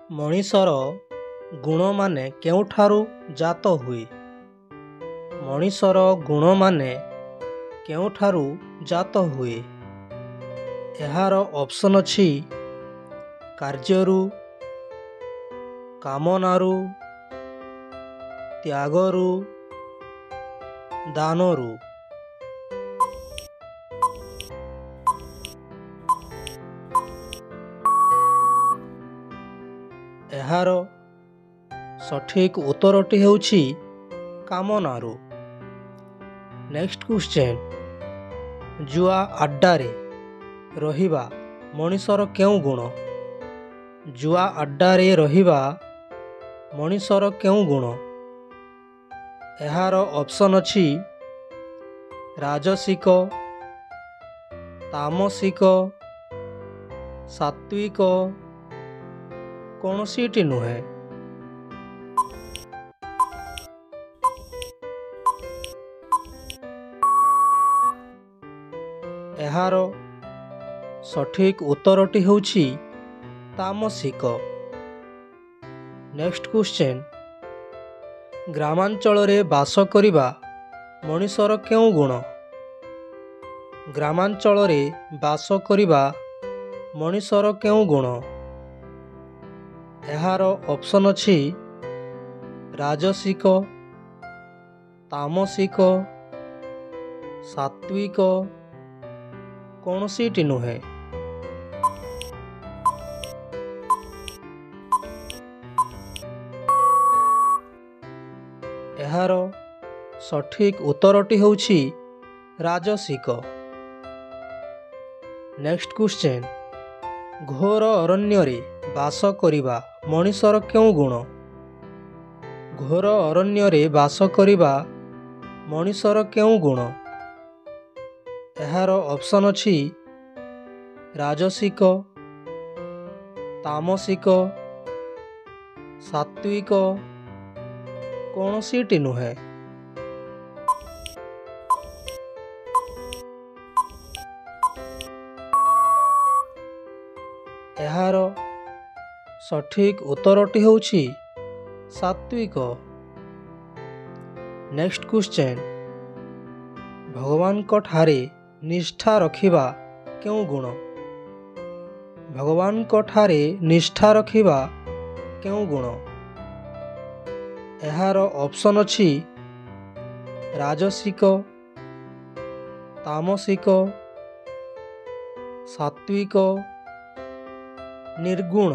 ମଣିଷର ଗୁଣମାନେ କେଉଁଠାରୁ ଜାତ ହୁଏ? ମଣିଷର ଗୁଣମାନେ କେଉଁଠାରୁ ଜାତ ହୁଏ? ଏହାର ଅପସନ୍ ଅଛି କାର୍ଯ୍ୟରୁ, କାମନାରୁ, ତ୍ୟାଗରୁ, ଦାନରୁ। ଏହାର ସଠିକ୍ ଉତ୍ତରଟି ହେଉଛି କାମନାରୁ। ନେକ୍ସଟ କ୍ୱେଶ୍ଚନ୍, ଜୁଆ ଆଡ୍ଡାରେ ରହିବା ମଣିଷର କେଉଁ ଗୁଣ? ଜୁଆ ଆଡ୍ଡାରେ ରହିବା ମଣିଷର କେଉଁ ଗୁଣ? ଏହାର ଅପସନ୍ ଅଛି ରାଜସିକ, ତାମସିକ, ସାତ୍ୱିକ, କୌଣସିଟି ନୁହେଁ। ଏହାର ସଠିକ୍ ଉତ୍ତରଟି ହେଉଛି ତାମସିକ। ନେକ୍ସଟ କ୍ୱେଶ୍ଚନ୍, ଗ୍ରାମାଞ୍ଚଳରେ ବାସ କରିବା ମଣିଷର କେଉଁ ଗୁଣ? ଗ୍ରାମାଞ୍ଚଳରେ ବାସ କରିବା ମଣିଷର କେଉଁ ଗୁଣ? ଏହାର ଅପସନ୍ ଅଛି ରାଜସିକ, ତାମସିକ, ସାତ୍ୱିକ, କୌଣସିଟି ନୁହେଁ। ଏହାର ସଠିକ୍ ଉତ୍ତରଟି ହେଉଛି ରାଜସିକ। ନେକ୍ସଟ କ୍ୱେଶ୍ଚନ୍, ଘୋର ଅରଣ୍ୟରେ ବାସ କରିବା ମଣିଷର କେଉଁ ଗୁଣ? ଘୋର ଅରଣ୍ୟରେ ବାସ କରିବା ମଣିଷର କେଉଁ ଗୁଣ? ଏହାର ଅପସନ୍ ଅଛି ରାଜସିକ, ତାମସିକ, ସାତ୍ୱିକ, କୌଣସିଟି ନୁହେଁ। ଏହାର ସଠିକ୍ ଉତ୍ତରଟି ହେଉଛି ସାତ୍ୱିକ। ନେକ୍ସଟ କ୍ୱେଶ୍ଚନ୍, ଭଗବାନଙ୍କ ଠାରେ ନିଷ୍ଠା ରଖିବା କେଉଁ ଗୁଣ? ଭଗବାନଙ୍କ ଠାରେ ନିଷ୍ଠା ରଖିବା କେଉଁ ଗୁଣ? ଏହାର ଅପସନ୍ ଅଛି ରାଜସିକ, ତାମସିକ, ସାତ୍ୱିକ, ନିର୍ଗୁଣ।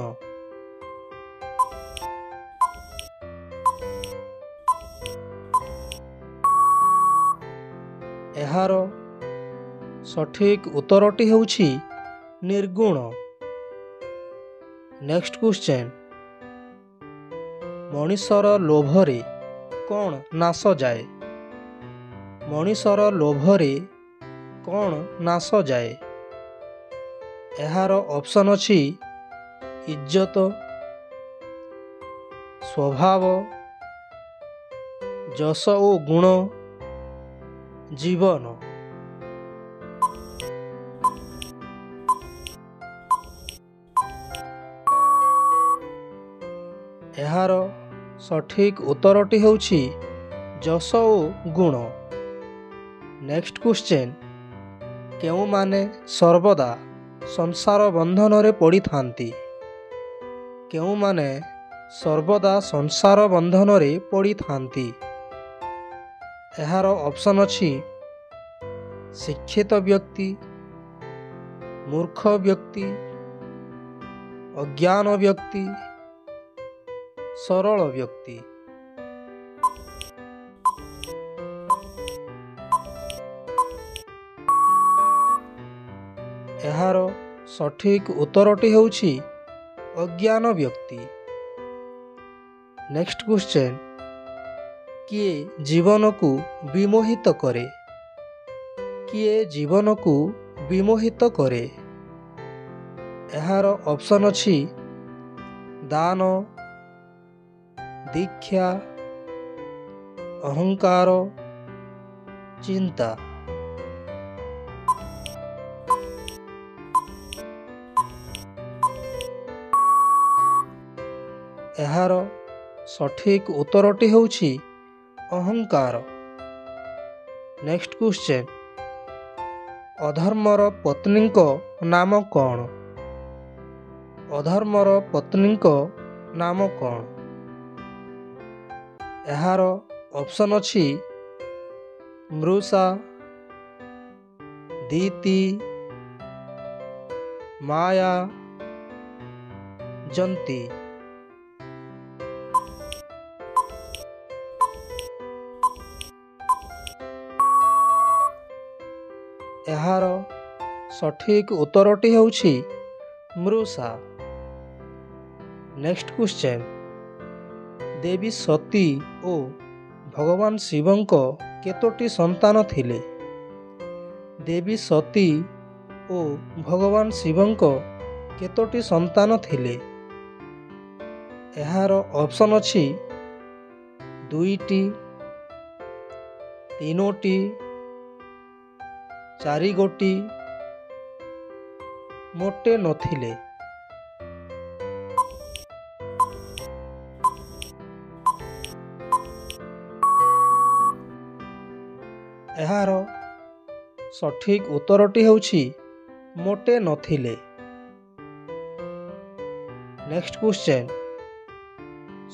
ଏହାର ସଠିକ୍ ଉତ୍ତରଟି ହେଉଛି ନିର୍ଗୁଣ। ନେକ୍ସଟ କ୍ୱେଶ୍ଚନ୍, ମଣିଷର ଲୋଭରେ କ'ଣ ନାଶ ଯାଏ? ମଣିଷର ଲୋଭରେ କ'ଣ ନାଶ ଯାଏ? ଏହାର ଅପସନ୍ ଅଛି ଇଜ୍ଜତ, ସ୍ୱଭାବ, ଯଶ ଓ ଗୁଣ, ଜୀବନ। ଏହାର ସଠିକ୍ ଉତ୍ତରଟି ହେଉଛି ଯଶ ଓ ଗୁଣ। ନେକ୍ସଟ କ୍ୱେଶ୍ଚନ୍, କେଉଁମାନେ ସର୍ବଦା ସଂସାର ବନ୍ଧନରେ ପଡ଼ିଥାନ୍ତି? କେଉଁମାନେ ସର୍ବଦା ସଂସାର ବନ୍ଧନରେ ପଡ଼ିଥାନ୍ତି? ଏହାର ଅପସନ୍ ଅଛି ଶିକ୍ଷିତ ବ୍ୟକ୍ତି, ମୂର୍ଖ ବ୍ୟକ୍ତି, ଅଜ୍ଞାନ ବ୍ୟକ୍ତି, ସରଳ ବ୍ୟକ୍ତି। ଏହାର ସଠିକ୍ ଉତ୍ତରଟି ହେଉଛି ଅଜ୍ଞାନ ବ୍ୟକ୍ତି। ନେକ୍ସଟ କ୍ୱେଶ୍ଚନ୍, କିଏ ଜୀବନକୁ ବିମୋହିତ କରେ? କିଏ ଜୀବନକୁ ବିମୋହିତ କରେ? ଏହାର ଅପସନ୍ ଅଛି ଦାନ, ଦୀକ୍ଷା, ଅହଙ୍କାର, ଚିନ୍ତା। ଏହାର ସଠିକ୍ ଉତ୍ତରଟି ହେଉଛି ଅହଙ୍କାର। ନେକ୍ସଟ କ୍ୱେଶ୍ଚନ୍, ଅଧର୍ମର ପତ୍ନୀଙ୍କ ନାମ କ'ଣ? ଅଧର୍ମର ପତ୍ନୀଙ୍କ ନାମ କ'ଣ? ଏହାର ଅପସନ୍ ଅଛି ମୃଷା, ଦିତି, ମାୟା, ଜନ୍ତି। ଏହାର ସଠିକ୍ ଉତ୍ତରଟି ହେଉଛି ମୃଷା। ନେକ୍ସଟ କ୍ୱେଶ୍ଚନ୍, ଦେବୀ ସତୀ ଓ ଭଗବାନ ଶିବଙ୍କ କେତୋଟି ସନ୍ତାନ ଥିଲେ? ଦେବୀ ସତୀ ଓ ଭଗବାନ ଶିବଙ୍କ କେତୋଟି ସନ୍ତାନ ଥିଲେ? ଏହାର ଅପସନ୍ ଅଛି 2ଟି, 3ଟି, 4 ଗୋଟି, ମୋଟେ ନଥିଲେ। ଏହାର ସଠିକ୍ ଉତ୍ତରଟି ହେଉଛି ମୋଟେ ନଥିଲେ। ନେକ୍ସଟ କ୍ୱେଶ୍ଚନ୍,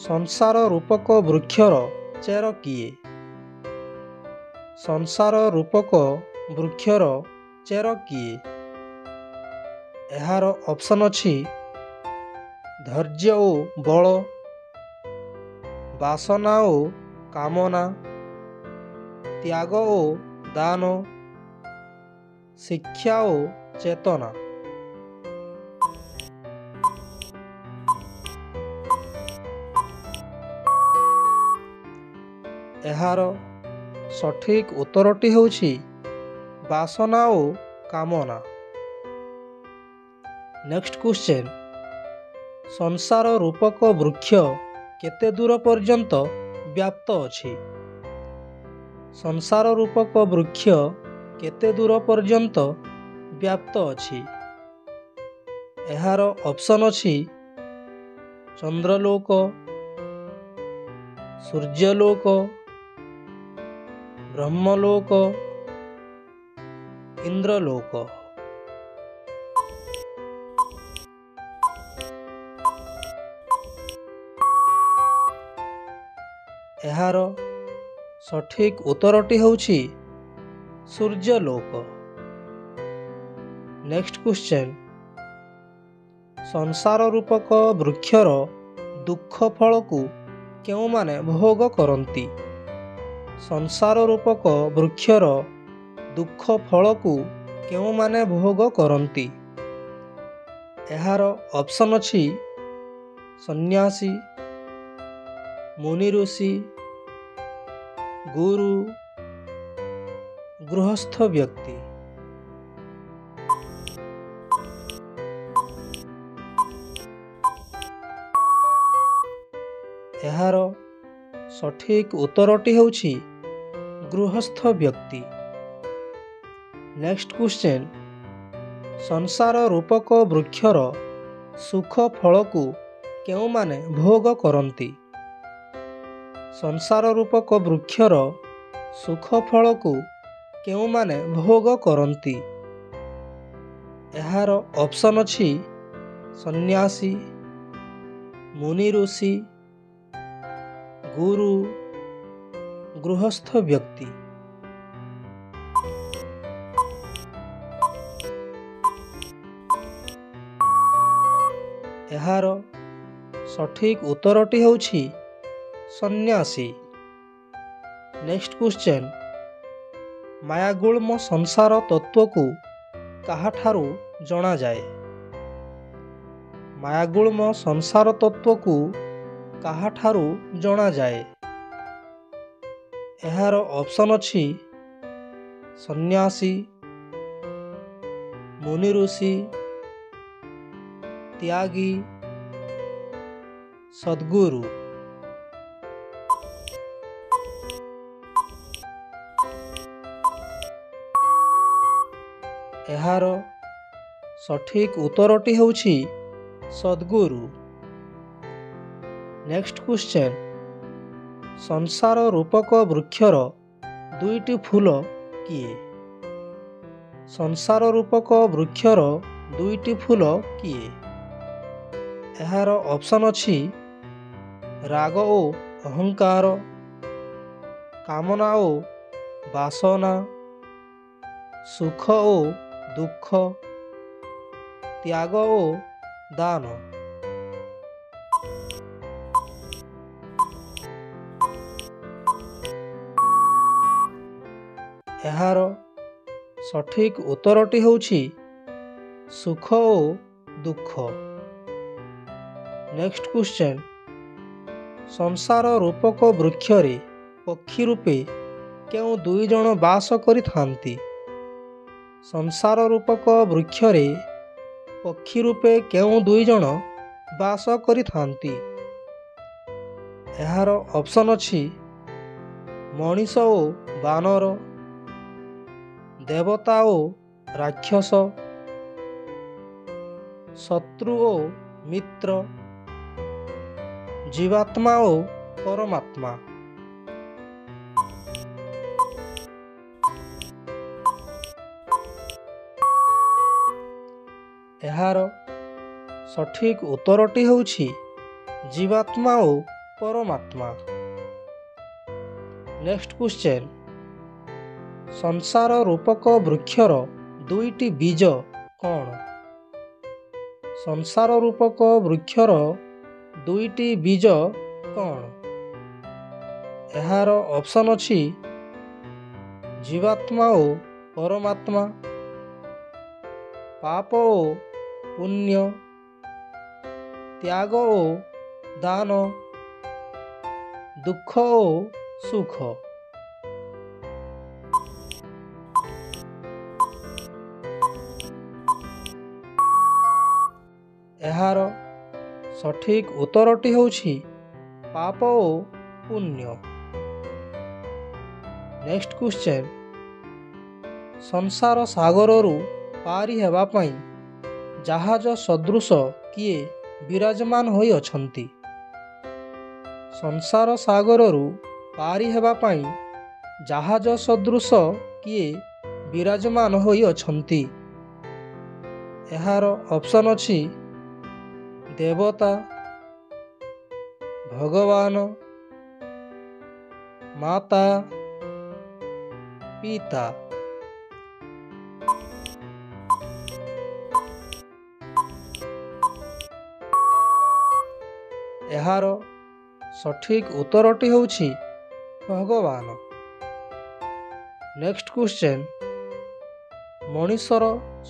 ସଂସାର ରୂପକ ବୃକ୍ଷର ଚେର କିଏ? ସଂସାର ରୂପକ ବୃକ୍ଷର ଚେର କିଏ? ଏହାର ଅପସନ୍ ଅଛି ଧୈର୍ଯ୍ୟ ଓ ବଳ, ବାସନା ଓ କାମନା, ତ୍ୟାଗ ଓ ଦାନ, ଶିକ୍ଷା ଓ ଚେତନା। ଏହାର ସଠିକ୍ ଉତ୍ତରଟି ହେଉଛି ବାସନା ଓ କାମନା। ନେକ୍ସଟ କ୍ୱେଶ୍ଚନ୍, ସଂସାର ରୂପକ ବୃକ୍ଷ କେତେ ଦୂର ପର୍ଯ୍ୟନ୍ତ ବ୍ୟାପ୍ତ ଅଛି? ସଂସାର ରୂପକ ବୃକ୍ଷ କେତେ ଦୂର ପର୍ଯ୍ୟନ୍ତ ବ୍ୟାପ୍ତ ଅଛି? ଏହାର ଅପସନ୍ ଅଛି ଚନ୍ଦ୍ରଲୋକ, ସୂର୍ଯ୍ୟଲୋକ, ବ୍ରହ୍ମଲୋକ, ଇନ୍ଦ୍ରଲୋକ। ଏହାର ସଠିକ୍ ଉତ୍ତରଟି ହେଉଛି ସୂର୍ଯ୍ୟଲୋକ। ନେକ୍ସଟ କ୍ୱେଶ୍ଚନ୍, ସଂସାର ରୂପକ ବୃକ୍ଷର ଦୁଃଖ ଫଳକୁ କେଉଁମାନେ ଭୋଗ କରନ୍ତି? ସଂସାର ରୂପକ ବୃକ୍ଷର ଦୁଃଖ ଫଳକୁ କେଉଁମାନେ ଭୋଗ କରନ୍ତି? ଏହାର ଅପସନ୍ ଅଛି ସନ୍ନ୍ୟାସୀ, ମୁନି ଋଷି, ଗୁରୁ, ଗୃହସ୍ଥ ବ୍ୟକ୍ତି। ଏହାର ସଠିକ୍ ଉତ୍ତରଟି ହେଉଛି ଗୃହସ୍ଥ ବ୍ୟକ୍ତି। ନେକ୍ସଟ କ୍ୱେଶ୍ଚନ୍, ସଂସାର ରୂପକ ବୃକ୍ଷର ସୁଖ ଫଳକୁ କେଉଁମାନେ ଭୋଗ କରନ୍ତି? ସଂସାର ରୂପକ ବୃକ୍ଷର ସୁଖ ଫଳକୁ କେଉଁମାନେ ଭୋଗ କରନ୍ତି? ଏହାର ଅପସନ୍ ଅଛି ସନ୍ନ୍ୟାସୀ, ମୁନି ଋଷି, ଗୁରୁ, ଗୃହସ୍ଥ ବ୍ୟକ୍ତି। ଏହାର ସଠିକ୍ ଉତ୍ତରଟି ହେଉଛି ସନ୍ନ୍ୟାସୀ। ନେକ୍ସଟ କ୍ୱେଶ୍ଚନ୍, ମାୟାଗୁଳ୍ମ ସଂସାର ତତ୍ତ୍ୱକୁ କାହାଠାରୁ ଜଣାଯାଏ? ମାୟାଗୁଳ୍ମ ସଂସାର ତତ୍ତ୍ୱକୁ କାହାଠାରୁ ଜଣାଯାଏ? ଏହାର ଅପସନ୍ ଅଛି ସନ୍ନ୍ୟାସୀ, ମୁନି ଋଷି, ତ୍ୟାଗୀ, ସଦ୍ଗୁରୁ। ଏହାର ସଠିକ୍ ଉତ୍ତରଟି ହେଉଛି ସଦ୍ଗୁରୁ। ନେକ୍ସଟ କ୍ୱେଶ୍ଚନ୍, ସଂସାର ରୂପକ ବୃକ୍ଷର ଦୁଇଟି ଫୁଲ କିଏ? ସଂସାର ରୂପକ ବୃକ୍ଷର ଦୁଇଟି ଫୁଲ କିଏ? ଏହାର ଅପସନ୍ ଅଛି ରାଗ ଓ ଅହଙ୍କାର, କାମନା ଓ ବାସନା, ସୁଖ ଓ ଦୁଃଖ, ତ୍ୟାଗ ଓ ଦାନ। ଏହାର ସଠିକ୍ ଉତ୍ତରଟି ହେଉଛି ସୁଖ ଓ ଦୁଃଖ। ନେକ୍ସଟ କ୍ୱେଶ୍ଚନ୍, ସଂସାର ରୂପକ ବୃକ୍ଷରେ ପକ୍ଷୀ ରୂପେ କେଉଁ ଦୁଇ ଜଣ ବାସ କରିଥାନ୍ତି? ସଂସାର ରୂପକ ବୃକ୍ଷରେ ପକ୍ଷୀ ରୂପେ କେଉଁ ଦୁଇ ଜଣ ବାସ କରିଥାନ୍ତି? ଏହାର ଅପସନ୍ ଅଛି ମଣିଷ ଓ ବାନର, ଦେବତା ଓ ରାକ୍ଷସ, ଶତ୍ରୁ ଓ ମିତ୍ର, ଜୀବାତ୍ମା ଓ ପରମାତ୍ମା। ଏହାର ସଠିକ୍ ଉତ୍ତରଟି ହେଉଛି ଜୀବାତ୍ମା ଓ ପରମାତ୍ମା। ନେକ୍ସଟ କ୍ୱେଶ୍ଚନ୍, ସଂସାର ରୂପକ ବୃକ୍ଷର ଦୁଇଟି ବୀଜ କ'ଣ? ସଂସାର ରୂପକ ବୃକ୍ଷର ଦୁଇଟି ବୀଜ କ'ଣ? ଏହାର ଅପସନ୍ ଅଛି ଜୀବାତ୍ମା ଓ ପରମାତ୍ମା, ପାପ ଓ ପୁଣ୍ୟ, ତ୍ୟାଗ ଓ ଦାନ, ଦୁଃଖ ଓ ସୁଖ। ଏହାର ସଠିକ୍ ଉତ୍ତରଟି ହେଉଛି ପାପ ଓ ପୁଣ୍ୟ। ନେକ୍ସଟ କ୍ୱେଶ୍ଚନ୍, ସଂସାର ସାଗରରୁ ପାରି ହେବା ପାଇଁ ଜାହାଜ ସଦୃଶ କିଏ ବିରାଜମାନ ହୋଇଅଛନ୍ତି? ସଂସାର ସାଗରରୁ ପାରି ହେବା ପାଇଁ ଜାହାଜ ସଦୃଶ କିଏ ବିରାଜମାନ ହୋଇଅଛନ୍ତି? ଏହାର ଅପସନ୍ ଅଛି ଦେବତା, ଭଗବାନ, ମାତା, ପିତା। ଏହାର ସଠିକ୍ ଉତ୍ତରଟି ହେଉଛି ଭଗବାନ। ନେକ୍ସଟ କ୍ୱେଶ୍ଚନ୍, ମଣିଷର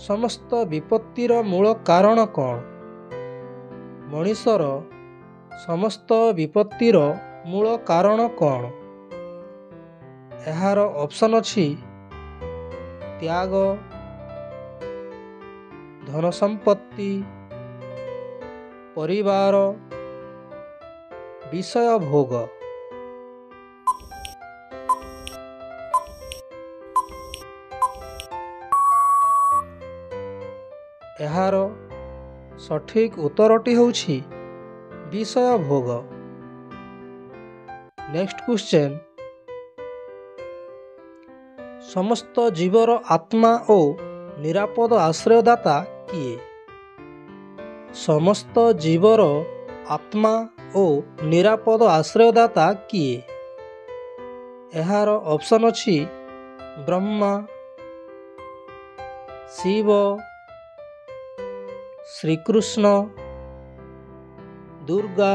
ସମସ୍ତ ବିପତ୍ତିର ମୂଳ କାରଣ କ'ଣ? ମଣିଷର ସମସ୍ତ ବିପତ୍ତିର ମୂଳ କାରଣ କ'ଣ? ଏହାର ଅପସନ୍ ଅଛି ତ୍ୟାଗ, ଧନ ସମ୍ପତ୍ତି, ପରିବାର, ବିଷୟ ଭୋଗ। ଏହାର ସଠିକ୍ ଉତ୍ତରଟି ହେଉଛି ବିଷୟ ଭୋଗ। ନେକ୍ସଟ କ୍ୱେଶ୍ଚନ୍, ସମସ୍ତ ଜୀବର ଆତ୍ମା ଓ ନିରାପଦ ଆଶ୍ରୟଦାତା କିଏ? ସମସ୍ତ ଜୀବର ଆତ୍ମା ଓ ନିରାପଦ ଆଶ୍ରୟଦାତା କିଏ? ଏହାର ଅପସନ୍ ଅଛି ବ୍ରହ୍ମା, ଶିବ, ଶ୍ରୀକୃଷ୍ଣ, ଦୁର୍ଗା।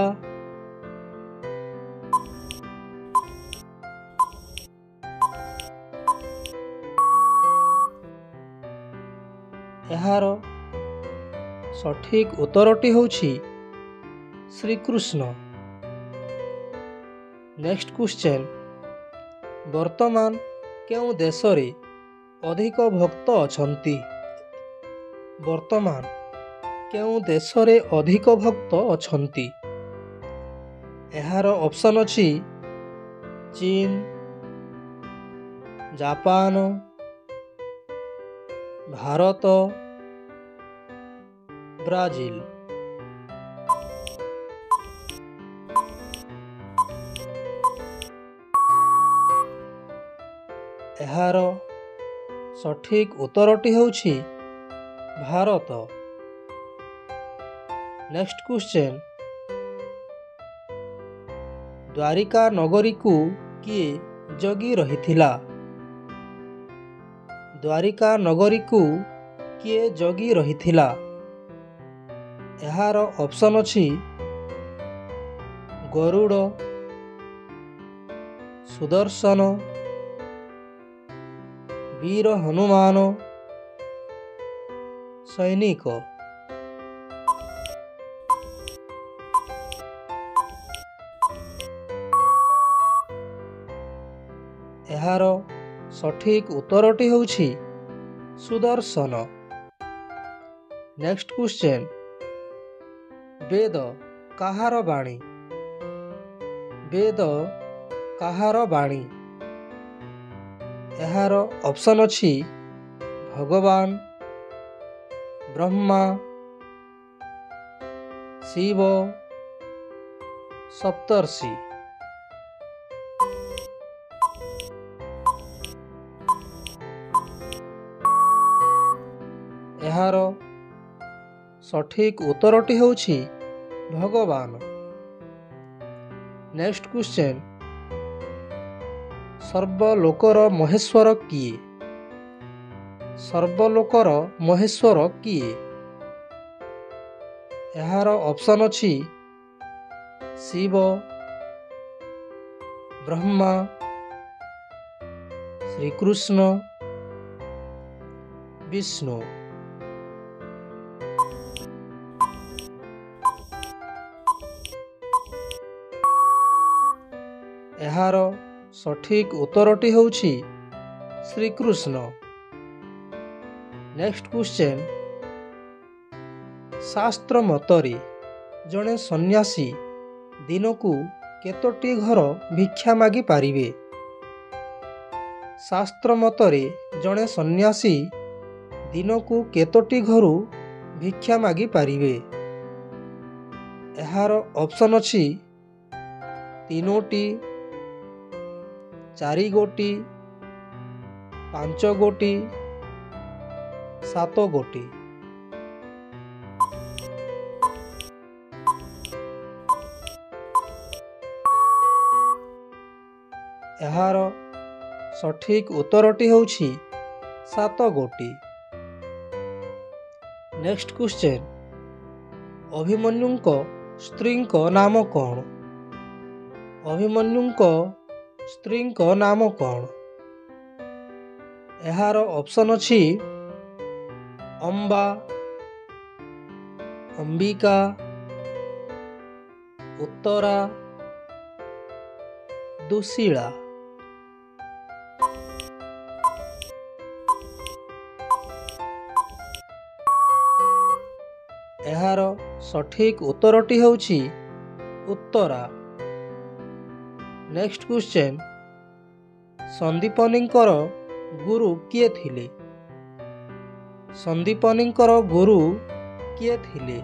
ଏହାର ସଠିକ୍ ଉତ୍ତରଟି ହେଉଛି ଶ୍ରୀକୃଷ୍ଣ। ନେକ୍ସଟ କ୍ୱେଶ୍ଚନ୍, ବର୍ତ୍ତମାନ କେଉଁ ଦେଶରେ ଅଧିକ ଭକ୍ତ ଅଛନ୍ତି? ବର୍ତ୍ତମାନ କେଉଁ ଦେଶରେ ଅଧିକ ଭକ୍ତ ଅଛନ୍ତି? ଏହାର ଅପସନ୍ ଅଛି ଚୀନ, ଜାପାନ, ଭାରତ, ବ୍ରାଜିଲ। ଏହାର ସଠିକ୍ ଉତ୍ତରଟି ହେଉଛି ଭାରତ। ନେକ୍ସଟ କ୍ୱେଶ୍ଚନ୍, ଦ୍ୱାରିକା ନଗରୀକୁ କିଏ ଜଗି ରହିଥିଲା? ଦ୍ୱାରିକା ନଗରୀକୁ କିଏ ଜଗି ରହିଥିଲା? ଏହାର ଅପସନ୍ ଅଛି ଗରୁଡ଼, ସୁଦର୍ଶନ, ବୀର ହନୁମାନ, ସୈନିକ। ଏହାର ସଠିକ୍ ଉତ୍ତରଟି ହେଉଛି ସୁଦର୍ଶନ। ନେକ୍ସଟ କ୍ୱେଶ୍ଚନ୍, ବେଦ କାହାର ବାଣୀ? ବେଦ କାହାର ବାଣୀ? ଏହାର ଅପସନ୍ ଅଛି ଭଗବାନ, ବ୍ରହ୍ମା, ଶିବ, ସପ୍ତର୍ଷି। ଏହାର ସଠିକ୍ ଉତ୍ତରଟି ହେଉଛି ଭଗବାନ। ନେକ୍ସଟ କ୍ୱେଶ୍ଚନ୍, ସର୍ବଲୋକର ମହେଶ୍ୱର କିଏ? ସର୍ବଲୋକର ମହେଶ୍ୱର କିଏ? ଏହାର ଅପସନ୍ ଅଛି ଶିବ, ବ୍ରହ୍ମା, ଶ୍ରୀକୃଷ୍ଣ, ବିଷ୍ଣୁ। ଏହାର ସଠିକ୍ ଉତ୍ତରଟି ହେଉଛି ଶ୍ରୀକୃଷ୍ଣ। ନେକ୍ସଟ କ୍ୱେଶ୍ଚନ୍, ଶାସ୍ତ୍ର ମତରେ ଜଣେ ସନ୍ନ୍ୟାସୀ ଦିନକୁ କେତୋଟି ଘର ଭିକ୍ଷା ମାଗିପାରିବେ? ଶାସ୍ତ୍ର ମତରେ ଜଣେ ସନ୍ନ୍ୟାସୀ ଦିନକୁ କେତୋଟି ଘରୁ ଭିକ୍ଷା ମାଗିପାରିବେ? ଏହାର ଅପସନ୍ ଅଛି 3ଟି, 4 ଗୋଟି, 5 ଗୋଟି, 7 ଗୋଟି। ଏହାର ସଠିକ୍ ଉତ୍ତରଟି ହେଉଛି 7 ଗୋଟି। ନେକ୍ସଟ କ୍ୱେଶ୍ଚନ୍, ଅଭିମନ୍ୟୁଙ୍କ ସ୍ତ୍ରୀଙ୍କ ନାମ କ'ଣ? ଅଭିମନ୍ୟୁଙ୍କ ସ୍ତ୍ରୀଙ୍କ ନାମ କ'ଣ? ଏହାର ଅପସନ୍ ଅଛି ଅମ୍ବା, ଅମ୍ବିକା, ଉତ୍ତରା, ଦୁଶୀଳା। ଏହାର ସଠିକ୍ ଉତ୍ତରଟି ହେଉଛି ଉତ୍ତରା। ନେକ୍ସଟ କ୍ୱେଶ୍ଚନ୍, ସନ୍ଦୀପନୀଙ୍କର ଗୁରୁ କିଏ ଥିଲେ? ସନ୍ଦୀପନୀଙ୍କର ଗୁରୁ କିଏ ଥିଲେ?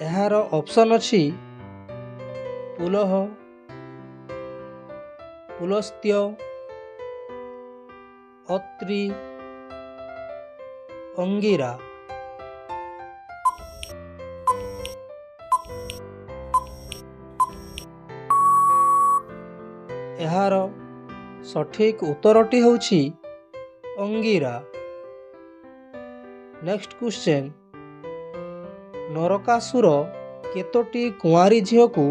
ଏହାର ଅପସନ୍ ଅଛି ପୁଲହ, ପୁଲସ୍ତ୍ୟ, ଅତ୍ରି, ଅଙ୍ଗିରା। ଏହାର ସଠିକ୍ ଉତ୍ତରଟି ହେଉଛି ଅଙ୍ଗିରା। ନେକ୍ସଟ କ୍ୱେଶ୍ଚନ୍, ନରକାସୁର କେତୋଟି କୁଆଁରୀ ଝିଅକୁ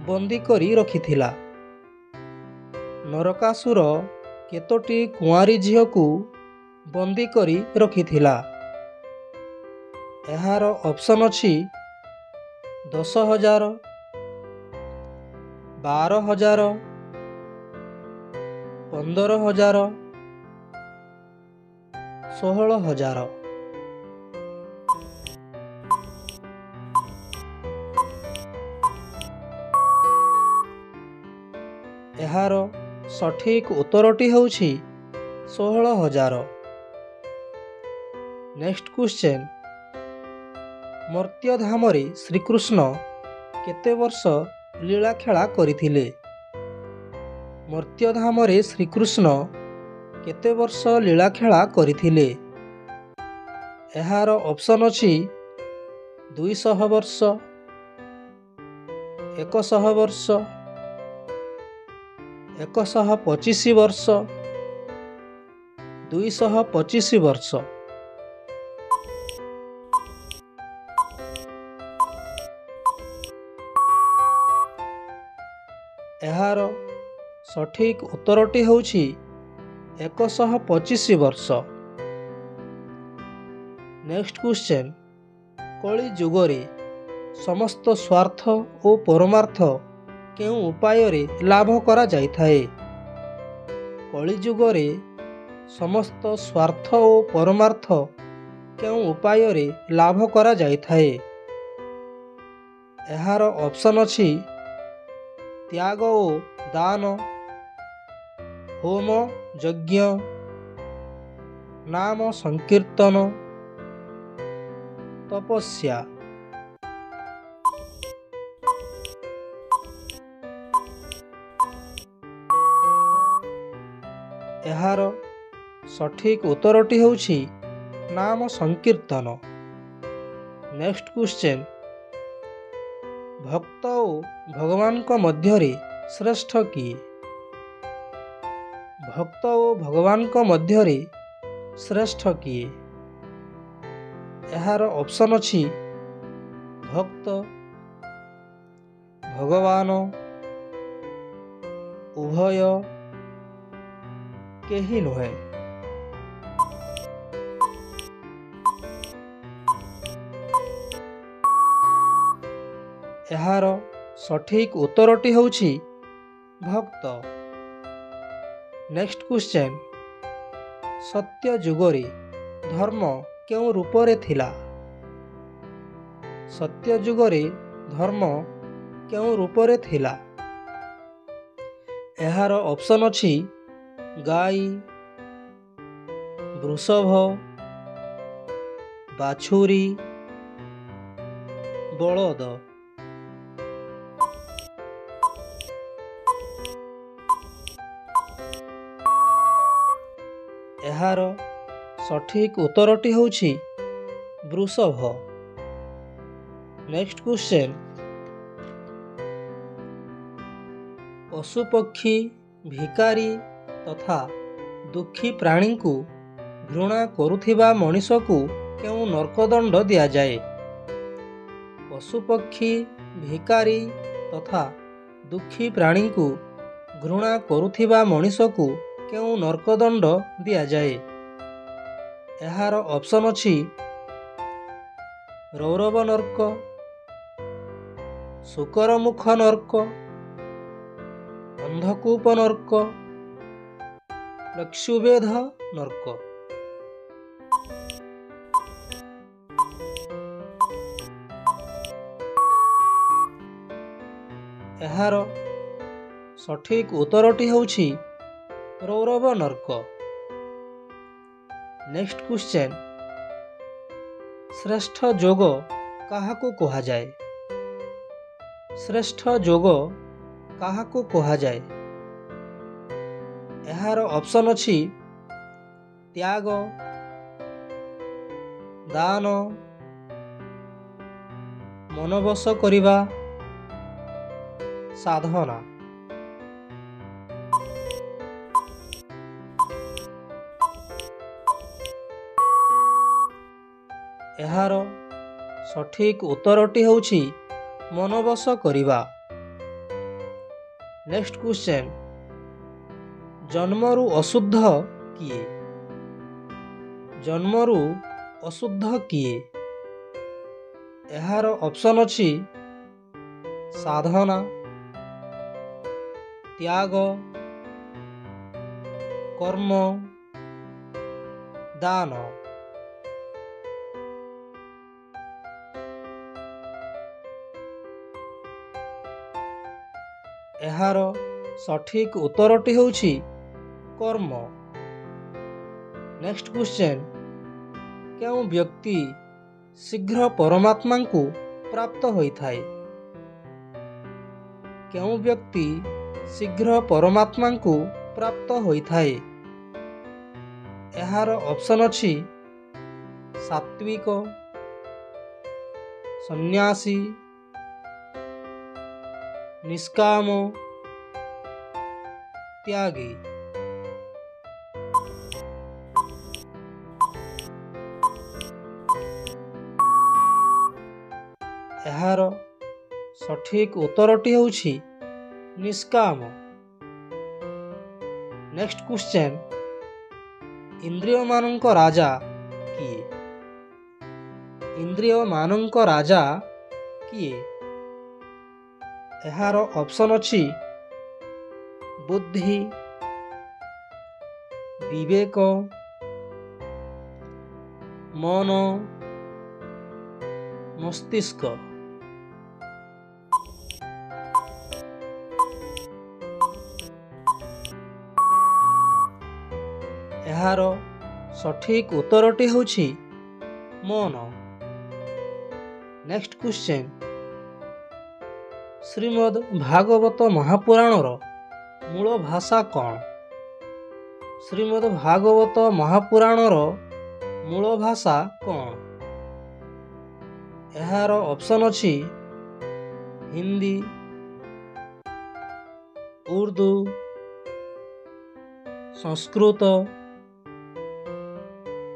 ବନ୍ଦୀ କରି ରଖିଥିଲା? ନରକାସୁର କେତୋଟି କୁଆଁରୀ ଝିଅକୁ ବନ୍ଦୀ କରି ରଖିଥିଲା? ଏହାର ଅପସନ୍ ଅଛି 10,000, 12,000, 15,000, 16,000। ଏହାର ସଠିକ୍ ଉତ୍ତରଟି ହେଉଛି 16,000। ନେକ୍ସଟ କ୍ୱେଶ୍ଚନ୍, ମର୍ତ୍ତ୍ୟଧାମରେ ଶ୍ରୀକୃଷ୍ଣ କେତେ ବର୍ଷ ଲୀଳାଖେଳା କରିଥିଲେ? ମର୍ତ୍ତ୍ୟଧାମରେ ଶ୍ରୀକୃଷ୍ଣ କେତେ ବର୍ଷ ଲୀଳାଖେଳା କରିଥିଲେ? ଏହାର ଅପସନ୍ ଅଛି 200 ବର୍ଷ, 100 ବର୍ଷ, 125 ବର୍ଷ, 225 ବର୍ଷ। ଏହାର ସଠିକ୍ ଉତ୍ତରଟି ହେଉଛି 125 ବର୍ଷ। ନେକ୍ସଟ କ୍ୱେଶ୍ଚନ୍, କଳି ଯୁଗରେ ସମସ୍ତ ସ୍ୱାର୍ଥ ଓ ପରମାର୍ଥ କେଉଁ ଉପାୟରେ ଲାଭ କରାଯାଇଥାଏ? କଳି ଯୁଗରେ ସମସ୍ତ ସ୍ୱାର୍ଥ ଓ ପରମାର୍ଥ କେଉଁ ଉପାୟରେ ଲାଭ କରାଯାଇଥାଏ? ଏହାର ଅପସନ୍ ଅଛି ତ୍ୟାଗ ଓ ଦାନ, ହୋମ ଯଜ୍ଞ, ନାମ ସଂକୀର୍ତ୍ତନ, ତପସ୍ୟା। ଏହାର ସଠିକ୍ ଉତ୍ତରଟି ହେଉଛି ନାମ ସଂକୀର୍ତ୍ତନ। ନେକ୍ସଟ କ୍ୱେଶ୍ଚନ୍, ଭକ୍ତ ଓ ଭଗବାନଙ୍କ ମଧ୍ୟରେ ଶ୍ରେଷ୍ଠ କିଏ? ଭକ୍ତ ଓ ଭଗବାନଙ୍କ ମଧ୍ୟରେ ଶ୍ରେଷ୍ଠ କିଏ? ଏହାର ଅପସନ୍ ଅଛି ଭକ୍ତ, ଭଗବାନ, ଉଭୟ, କେହି ନୁହେଁ। ଏହାର ସଠିକ୍ ଉତ୍ତରଟି ହେଉଛି ଭକ୍ତ। ନେକ୍ସଟ କ୍ୱେଶ୍ଚନ୍, ସତ୍ୟ ଯୁଗରେ ଧର୍ମ କେଉଁ ରୂପରେ ଥିଲା? ସତ୍ୟ ଯୁଗରେ ଧର୍ମ କେଉଁ ରୂପରେ ଥିଲା? ଏହାର ଅପସନ୍ ଅଛି ଗାଈ, ବୃଷଭ, ବାଛୁରୀ, ବଳଦ। ଏହାର ସଠିକ୍ ଉତ୍ତରଟି ହେଉଛି ବୃଷଭ। ନେକ୍ସଟ କ୍ୱେଶ୍ଚନ୍, ପଶୁପକ୍ଷୀ, ଭିକାରୀ ତଥା ଦୁଃଖୀ ପ୍ରାଣୀଙ୍କୁ ଘୃଣା କରୁଥିବା ମଣିଷକୁ କେଉଁ ନର୍କଦଣ୍ଡ ଦିଆଯାଏ? ପଶୁପକ୍ଷୀ, ଭିକାରୀ ତଥା ଦୁଃଖୀ ପ୍ରାଣୀଙ୍କୁ ଘୃଣା କରୁଥିବା ମଣିଷକୁ କେଉଁ ନର୍କଦଣ୍ଡ ଦିଆଯାଏ? ଏହାର ଅପସନ୍ ଅଛି ରୌରବ ନର୍କ, ଶୂକରମୁଖ ନର୍କ, ଅନ୍ଧକୂପ ନର୍କ, ଚକ୍ଷୁଭେଦ ନର୍କ। ଏହାର ସଠିକ୍ ଉତ୍ତରଟି ହେଉଛି ରୌରବ ନର୍କ। ନେକ୍ସଟ କ୍ୱେଶ୍ଚନ୍, ଶ୍ରେଷ୍ଠ ଯୋଗ କାହାକୁ କୁହାଯାଏ? ଶ୍ରେଷ୍ଠ ଯୋଗ କାହାକୁ କୁହାଯାଏ? ଏହାର ଅପସନ୍ ଅଛି ତ୍ୟାଗ, ଦାନ, ମନବଶ କରିବା, ସାଧନା। ଏହାର ସଠିକ୍ ଉତ୍ତରଟି ହେଉଛି ମନବଶ କରିବା। ନେକ୍ସଟ କ୍ୱେଶ୍ଚନ୍, ଜନ୍ମରୁ ଅଶୁଦ୍ଧ କିଏ? ଜନ୍ମରୁ ଅଶୁଦ୍ଧ କିଏ? ଏହାର ଅପସନ୍ ଅଛି ସାଧନା, ତ୍ୟାଗ, କର୍ମ, ଦାନ। ଏହାର ସଠିକ୍ ଉତ୍ତରଟି ହେଉଛି କର୍ମ। ନେକ୍ସଟ କ୍ୱେଶ୍ଚନ୍, କେଉଁ ବ୍ୟକ୍ତି ଶୀଘ୍ର ପରମାତ୍ମାଙ୍କୁ ପ୍ରାପ୍ତ ହୋଇଥାଏ? କେଉଁ ବ୍ୟକ୍ତି ଶୀଘ୍ର ପରମାତ୍ମାଙ୍କୁ ପ୍ରାପ୍ତ ହୋଇଥାଏ? ଏହାର ଅପସନ୍ ଅଛି ସାତ୍ଵିକ, ସନ୍ନ୍ୟାସୀ, ନିଷ୍କାମ, ତ୍ୟାଗୀ। ଏହାର ସଠିକ୍ ଉତ୍ତରଟି ହେଉଛି ନିଷ୍କାମ। ନେକ୍ସଟ କ୍ୱେଶ୍ଚନ୍, ଇନ୍ଦ୍ରିୟମାନଙ୍କ ରାଜା କିଏ? ଇନ୍ଦ୍ରିୟମାନଙ୍କ ରାଜା କିଏ? ଏହାର ଅପସନ୍ ଅଛି ବୁଦ୍ଧି, ବିବେକ, ମନ, ମସ୍ତିଷ୍କ। ଏହାର ସଠିକ୍ ଉତ୍ତରଟି ହେଉଛି ମନ। ନେକ୍ସଟ କ୍ୱେଶ୍ଚନ୍, ଶ୍ରୀମଦ୍ ଭାଗବତ ମହାପୁରାଣର ମୂଳ ଭାଷା କ'ଣ? ଶ୍ରୀମଦ୍ ଭାଗବତ ମହାପୁରାଣର ମୂଳ ଭାଷା କ'ଣ? ଏହାର ଅପସନ୍ ଅଛି ହିନ୍ଦୀ, ଉର୍ଦ୍ଦୁ, ସଂସ୍କୃତ,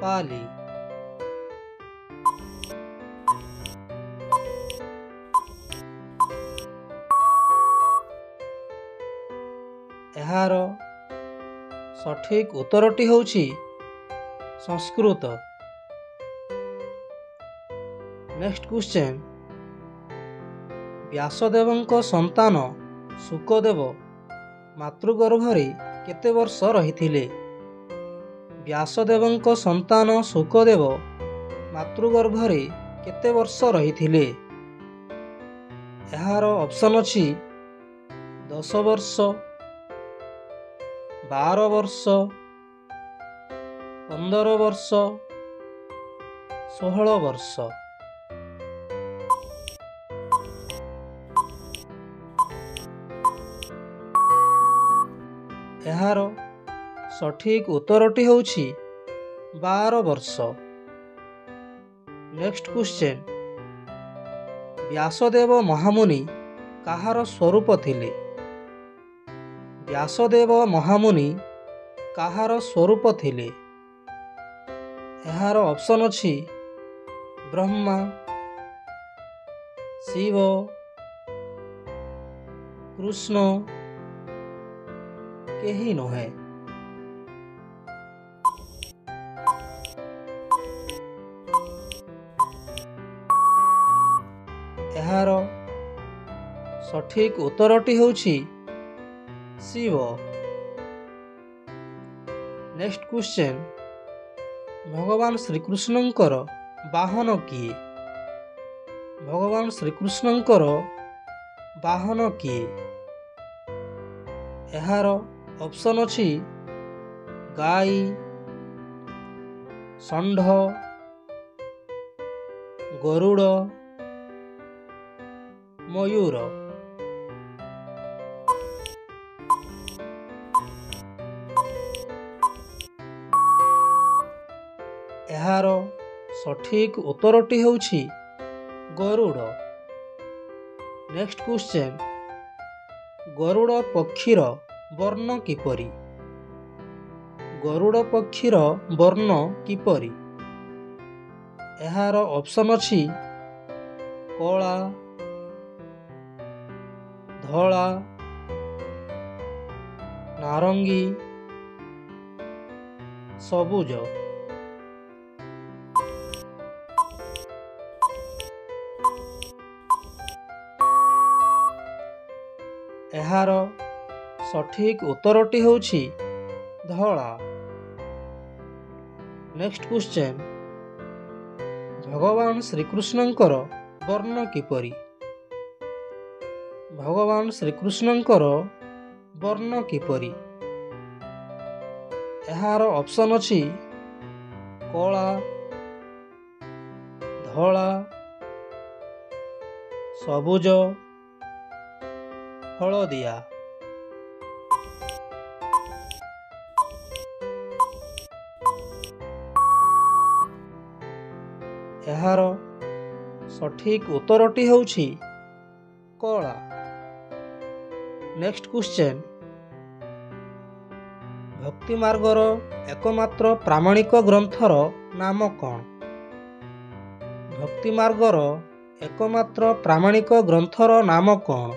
ପାଲି। ଏହାର ସଠିକ୍ ଉତ୍ତରଟି ହେଉଛି ସଂସ୍କୃତ। ନେକ୍ସଟ କ୍ୱେଶ୍ଚନ୍, ବ୍ୟାସଦେବଙ୍କ ସନ୍ତାନ ଶୁକଦେବ ମାତୃଗର୍ଭରେ କେତେ ବର୍ଷ ରହିଥିଲେ? ବ୍ୟାସଦେବଙ୍କ ସନ୍ତାନ ଶୁକଦେବ ମାତୃଗର୍ଭରେ କେତେ ବର୍ଷ ରହିଥିଲେ? ଏହାର ଅପସନ୍ ଅଛି 10 ବର୍ଷ, 12 ବର୍ଷ, 15 ବର୍ଷ, 16 ବର୍ଷ। ଏହାର ସଠିକ୍ ଉତ୍ତରଟି ହେଉଛି 12 ବର୍ଷ। ନେକ୍ସଟ କ୍ୱେଶ୍ଚନ୍, ବ୍ୟାସଦେବ ମହାମୁନି କାହାର ସ୍ୱରୂପ ଥିଲେ? ବ୍ୟାସଦେବ ମହାମୁନି କାହାର ସ୍ୱରୂପ ଥିଲେ? ଏହାର ଅପସନ୍ ଅଛି ବ୍ରହ୍ମା, ଶିବ, କୃଷ୍ଣ, କେହି ନୁହେଁ। ଏହାର ସଠିକ୍ ଉତ୍ତରଟି ହେଉଛି ଶିବ। ନେକ୍ସଟ କ୍ୱେଶ୍ଚନ୍, ଭଗବାନ ଶ୍ରୀକୃଷ୍ଣଙ୍କର ବାହନ କିଏ? ଭଗବାନ ଶ୍ରୀକୃଷ୍ଣଙ୍କର ବାହନ କିଏ? ଏହାର ଅପସନ୍ ଅଛି ଗାଈ, ଷଣ୍ଢ, ଗରୁଡ଼, ମୟୂର। ଏହାର ସଠିକ୍ ଉତ୍ତରଟି ହେଉଛି ଗରୁଡ଼। ନେକ୍ସଟ କ୍ୱେଶ୍ଚନ୍, ଗରୁଡ଼ ପକ୍ଷୀର ବର୍ଣ୍ଣ କିପରି? ଗରୁଡ଼ ପକ୍ଷୀର ବର୍ଣ୍ଣ କିପରି? ଏହାର ଅପସନ୍ ଅଛି କଳା, ଧଳା, ନାରଙ୍ଗୀ, ସବୁଜ। ଏହାର ସଠିକ୍ ଉତ୍ତରଟି ହେଉଛି ଧଳା। ନେକ୍ସଟ କ୍ୱେଶ୍ଚନ୍, ଭଗବାନ ଶ୍ରୀକୃଷ୍ଣଙ୍କର ବର୍ଣ୍ଣ କିପରି? ଭଗବାନ ଶ୍ରୀକୃଷ୍ଣଙ୍କର ବର୍ଣ୍ଣ କିପରି? ଏହାର ଅପସନ୍ ଅଛି କଳା, ଧଳା, ସବୁଜ, ହଳଦିଆ। ଏହାର ସଠିକ୍ ଉତ୍ତରଟି ହେଉଛି କଳା। ନେକ୍ସଟ କ୍ୱେଶ୍ଚନ୍, ଭକ୍ତି ମାର୍ଗର ଏକମାତ୍ର ପ୍ରାମାଣିକ ଗ୍ରନ୍ଥର ନାମ କ'ଣ? ଭକ୍ତି ମାର୍ଗର ଏକମାତ୍ର ପ୍ରାମାଣିକ ଗ୍ରନ୍ଥର ନାମ କ'ଣ?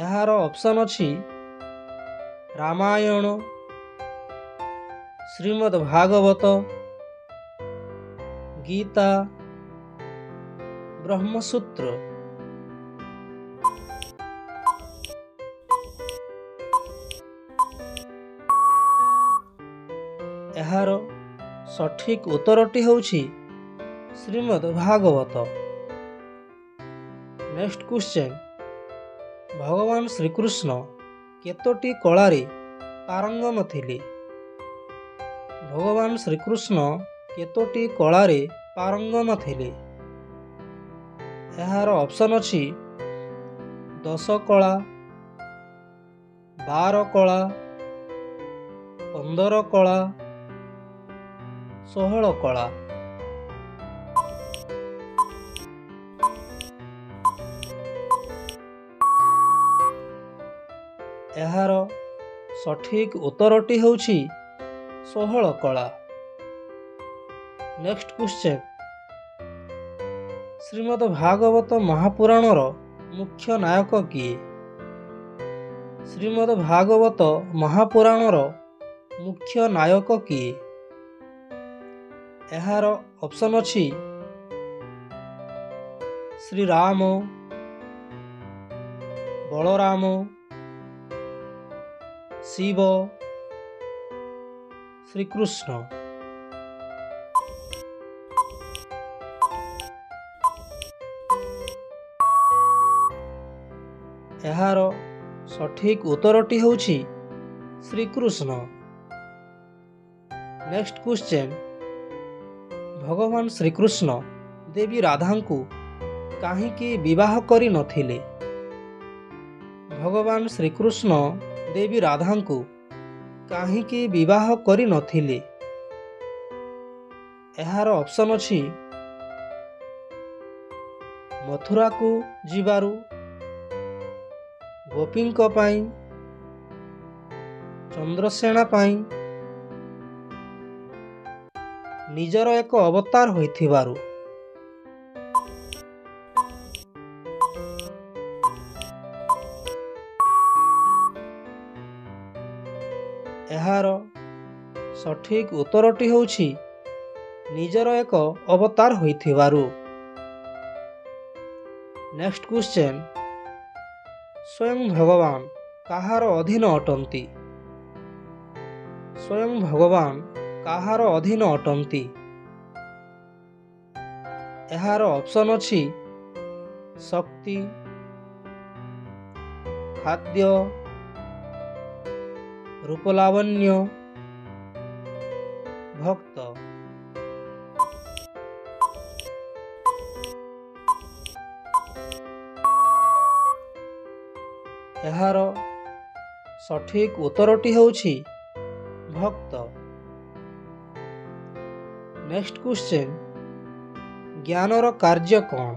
ଏହାର ଅପସନ୍ ଅଛି ରାମାୟଣ, ଶ୍ରୀମଦ୍ ଭାଗବତ, ଗୀତା, ବ୍ରହ୍ମସୂତ୍ର। ଏହାର ସଠିକ୍ ଉତ୍ତରଟି ହେଉଛି ଶ୍ରୀମଦ୍ ଭାଗବତ। ନେକ୍ସଟ କ୍ୱେଶ୍ଚନ୍, ଭଗବାନ ଶ୍ରୀକୃଷ୍ଣ କେତୋଟି କଳାରେ ପାରଙ୍ଗମ ଥିଲେ? ଭଗବାନ ଶ୍ରୀକୃଷ୍ଣ କେତୋଟି କଳାରେ ପାରଙ୍ଗମ ଥିଲେ? ଏହାର ଅପସନ୍ ଅଛି 10 କଳା, 12 କଳା, 15 କଳା, 16 କଳା। ଏହାର ସଠିକ୍ ଉତ୍ତରଟି ହେଉଛି 16 କଳା। ନେକ୍ସଟ କ୍ୱେଶ୍ଚନ୍, ଶ୍ରୀମଦ୍ ଭାଗବତ ମହାପୁରାଣର ମୁଖ୍ୟ ନାୟକ କିଏ? ଶ୍ରୀମଦ୍ ଭାଗବତ ମହାପୁରାଣର ମୁଖ୍ୟ ନାୟକ କିଏ? ଏହାର ଅପସନ୍ ଅଛି ଶ୍ରୀରାମ, ବଳରାମ, ଶିବ, ଶ୍ରୀକୃଷ୍ଣ। ଏହାର ସଠିକ୍ ଉତ୍ତରଟି ହେଉଛି ଶ୍ରୀକୃଷ୍ଣ। ନେକ୍ସଟ କ୍ୱେଶ୍ଚନ୍, ଭଗବାନ ଶ୍ରୀକୃଷ୍ଣ ଦେବୀ ରାଧାଙ୍କୁ କାହିଁକି ବିବାହ କରିନଥିଲେ? ଭଗବାନ ଶ୍ରୀକୃଷ୍ଣ ଦେବୀ ରାଧାଙ୍କୁ କାହିଁକି ବିବାହ କରିନଥିଲେ? ଏହାର ଅପସନ୍ ଅଛି ମଥୁରାକୁ ଯିବାରୁ, ଗୋପୀଙ୍କ ପାଇଁ, ଚନ୍ଦ୍ରସେନା ପାଇଁ, ନିଜର ଏକ ଅବତାର ହୋଇଥିବାରୁ। ଏହାର ସଠିକ୍ ଉତ୍ତରଟି ହେଉଛି ନିଜର ଏକ ଅବତାର ହୋଇଥିବାରୁ। ନେକ୍ସଟ କ୍ୱେଶ୍ଚନ୍, ସ୍ୱୟଂ ଭଗବାନ କାହାର ଅଧୀନ ଅଟନ୍ତି? ସ୍ୱୟଂ ଭଗବାନ କାହାର ଅଧୀନ ଅଟନ୍ତି? ଏହାର ଅପସନ୍ ଅଛି ଶକ୍ତି, ଖାଦ୍ୟ, ରୂପଲାବଣ୍ୟ, ଭକ୍ତ। ଏହାର ସଠିକ୍ ଉତ୍ତରଟି ହେଉଛି ଭକ୍ତ। ନେକ୍ସଟ କ୍ୱେଶ୍ଚନ୍, ଜ୍ଞାନର କାର୍ଯ୍ୟ କ'ଣ?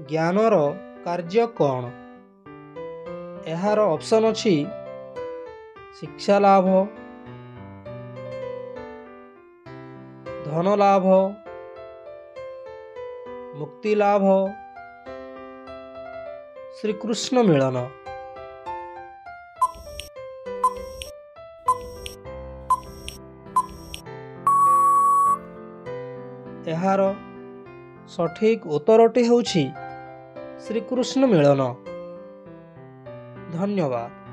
ଜ୍ଞାନର କାର୍ଯ୍ୟ କ'ଣ? ଏହାର ଅପସନ୍ ଅଛି ଶିକ୍ଷା ଲାଭ, ଧନ ଲାଭ, ମୁକ୍ତି ଲାଭ, ଶ୍ରୀକୃଷ୍ଣ ମିଳନ। ଏହାର ସଠିକ୍ ଉତ୍ତରଟି ହେଉଛି ଶ୍ରୀକୃଷ୍ଣ ମିଳନ। ଧନ୍ୟବାଦ।